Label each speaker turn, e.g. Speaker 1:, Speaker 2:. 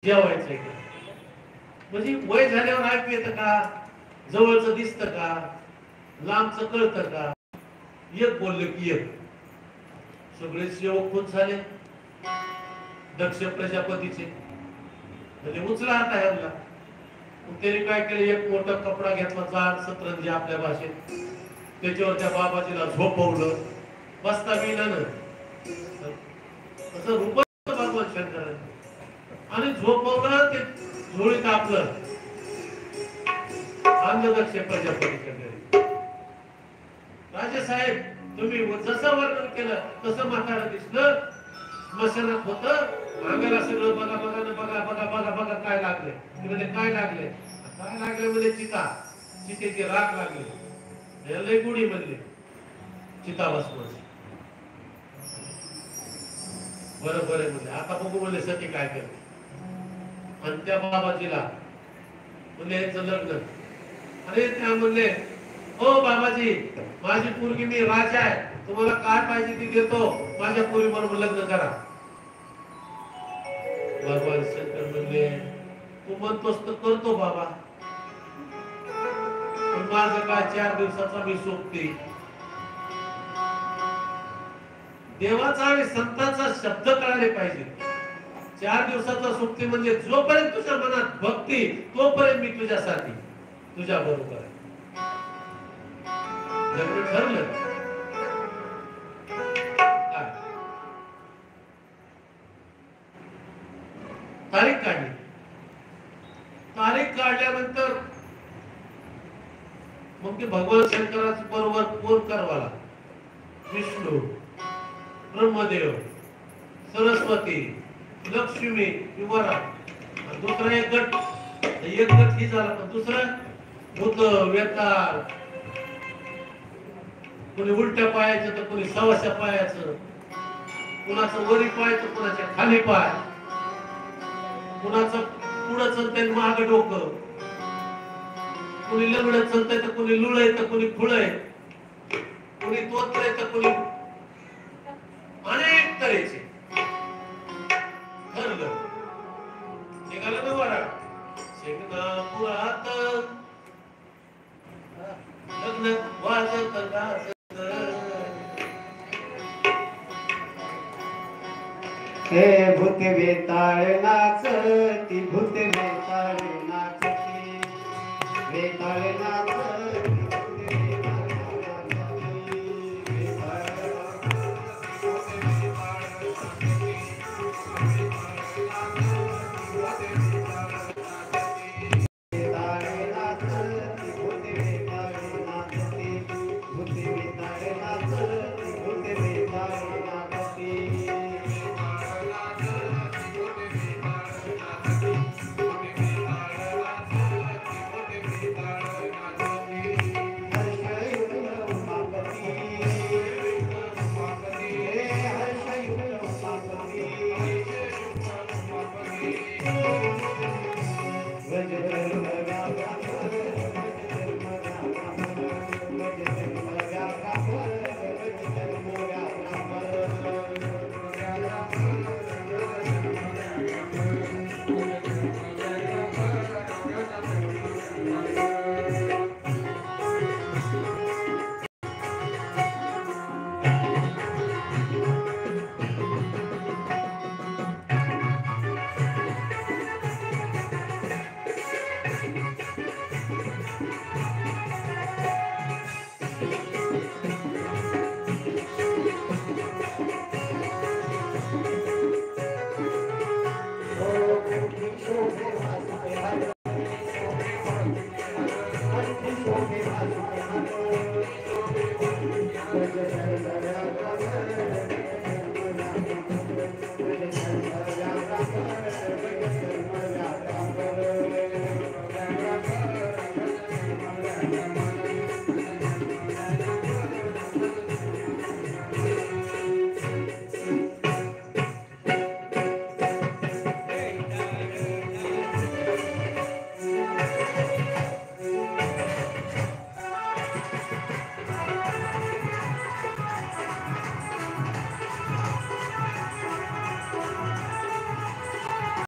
Speaker 1: जेवायचंय का म्हणजे वय झाल्यावर ऐकू येतं का, जवळचं दिसतं का, लांबचं कळतं का? एक बोललं की एक. सगळे सेवक खुश झाले दक्ष प्रजापतीचे, म्हणजे उचला आता ह्याला. त्याने काय केलं, एक मोठा कपडा घेतला जाड सतरंजी आपल्या भाषेत, त्याच्यावर त्या बाबाजीला झोपवलं. बसता बिना असं रूप भगवान शंकर, आणि झोपवलं ते झोळीत आपलं अंधदक्ष प्रजापतीच्या घरी. राजे साहेब, तुम्ही जसं वर्णन केलं तसं म्हातारा दिसलं, स्मशानात होतं. अंगाला सगळं बघा बघा बघा बघा बघा बघा काय लागले. म्हणजे काय लागले, काय लागले म्हणजे चिता, चितेची राख लागली. लय गुढी म्हणले चिता भस्म. बरोबर आहे म्हणजे. आता बघू म्हणले सती काय करते. आणि त्या बाबाजीला म्हणले याचं लग्न. अरे त्या म्हणले, हो बाबाजी, माझी पोरगी, मी राजा आहे, तुम्हाला काय पाहिजे ती देतो, माझ्या पोरी बरोबर लग्न करा. भगवान शंकर म्हणले, तू म्हणतोस तर करतो बाबा, पण माझं काय 4 दिवसाचा मी सोबते. देवाचा आणि संतांचा शब्द कळाले पाहिजे. 4 दिवसाचा सोबती म्हणजे जोपर्यंत तुझ्या मनात भक्ती, तोपर्यंत मी तुझ्यासाठी, तुझ्या बरोबर आहे. लग्न ठरलं, तारीख काढली. तारीख काढल्यानंतर मग ते भगवान शंकराच्या बरोबर कोण करवाला, विष्णू, ब्रह्मदेव, सरस्वती, लक्ष्मी, युवरा. दुसरा एक गट ही झाला, पण दुसरा भूत, वेताळ, कोणी उलट्या पायाचं तर कोणी सवाशा पायाचं, कुणाचं वरी पाय तर कुणाच्या खाली पाय, कुणाचं पुढं चलतंय माग डोकं, कोणी लंगडं चलतंय तर कोणी लुळय तर कोणी खुळय, कोणी तोत्रय तर कोणी अनेक तऱ्हेचे. ठरलं, निघालं ना वारा शिंगणापुरात लग्न वाजत गाजत.
Speaker 2: हे भूत वेताळ नाचती, भूत वेताळ नाचती, वेताळ नाचती,